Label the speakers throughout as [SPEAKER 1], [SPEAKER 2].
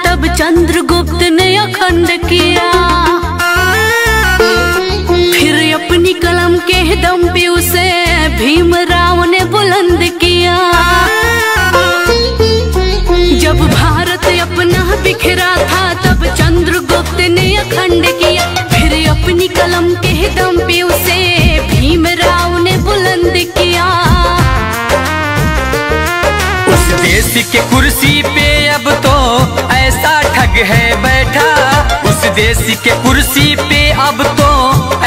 [SPEAKER 1] तब चंद्रगुप्त ने अखंड किया। फिर अपनी कलम के दम पे उसे भीमराव ने बुलंद किया। जब भारत अपना बिखरा था तब चंद्रगुप्त ने अखंड किया। फिर अपनी कलम के दम पे उसे भीमराव ने बुलंद किया।
[SPEAKER 2] उस देश के कुर्सी पे अब तो ऐसा ठग है बैठा। उस देश के कुर्सी पे अब तो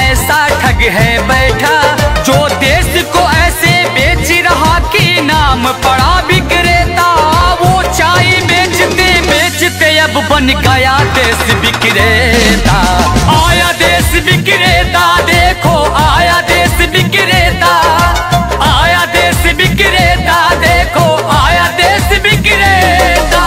[SPEAKER 2] ऐसा ठग है बैठा। जो देश को ऐसे बेच रहा कि नाम पड़ा विक्रेता। वो चाय बेचते बेचते अब बन गया देश विक्रेता। आया देश विक्रेता, देखो आया देश विक्रेता। आया देश विक्रेता, देखो आया देश विक्रेता।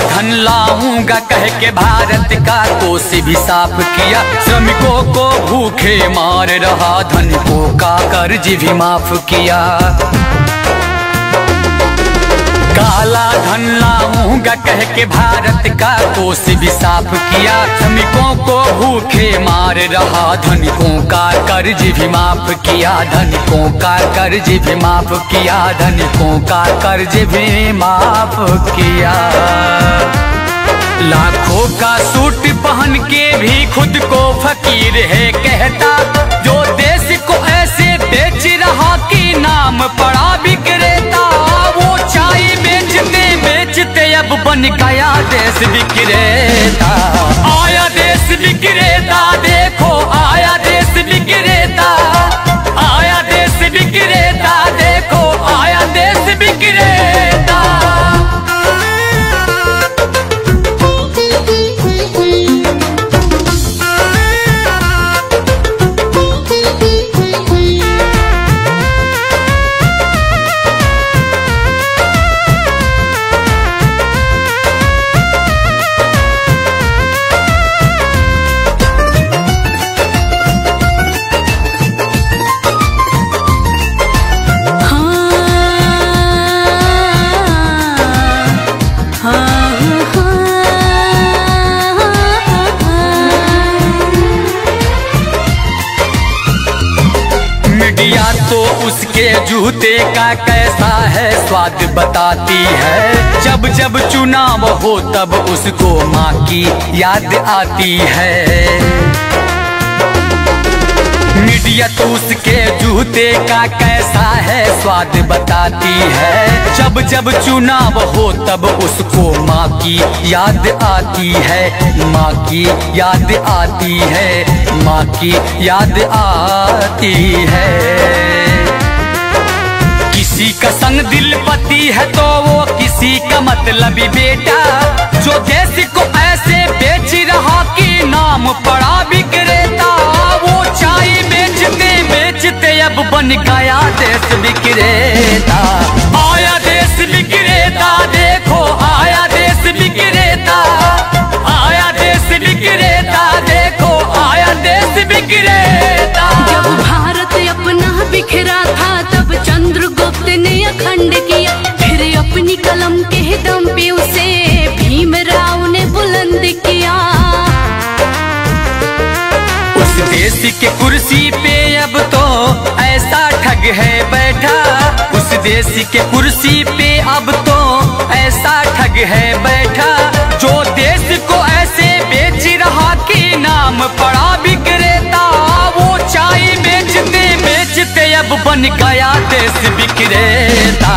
[SPEAKER 2] धन लाऊंगा कह के भारत का कोष भी साफ किया। श्रमिकों को भूखे मार रहा, धनिकों का कर्ज भी माफ किया। काला धन लाऊंगा कह के भारत का कोष भी साफ किया। श्रमिकों को भूखे मार रहा, धनिकों का कर्ज भी माफ किया। धनिकों का कर्ज भी माफ किया। धनिकों का कर्ज भी माफ किया। लाखों का सूट पहन के भी खुद को फकीर है कहता। जो देश को ऐसे बेच रहा कि नाम पड़ा विक्रेता। वो चाय बेचते बेचते अब बन गया देश विक्रेता। आया देश विक्रेता, देखो आया देश विक्रेता। आया देश विक्रेता, देखो आया देश विक्रेता। तो उसके जूते का कैसा है स्वाद बताती है। जब जब चुनाव हो तब उसको माँ की याद आती है। मीडिया तो उसके जूते का कैसा है स्वाद बताती है। जब जब चुनाव हो तब उसको माँ की याद आती है। माँ की याद आती है। माँ की याद आती है। किसी का संग दिल पति है तो वो किसी का मतलबी बेटा। जो देश को ऐसे बेच रहा कि नाम पड़ा विक्रेता। वो चाय बेचते बेचते अब बन गया देश विक्रेता। आया देश विक्रेता, देखो आया देश विक्रेता। आया देश विक्रेता, देखो आया देश विक्रेता।
[SPEAKER 1] जब भारत अपना बिखरा था तब चंद्रगुप्त ने अखंड किया। फिर अपनी कलम के दम पे उसे भीमराव ने बुलंद किया।
[SPEAKER 2] उस देश के कुर्सी पे अब तो ऐसा ठग है बैठा। उस देश के कुर्सी पे अब तो ऐसा ठग है बैठा। जो देश को ऐसे बेच रहा कि नाम पड़ा विक्रेता। वो चाय बेचते बेचते अब बन गया देश विक्रेता।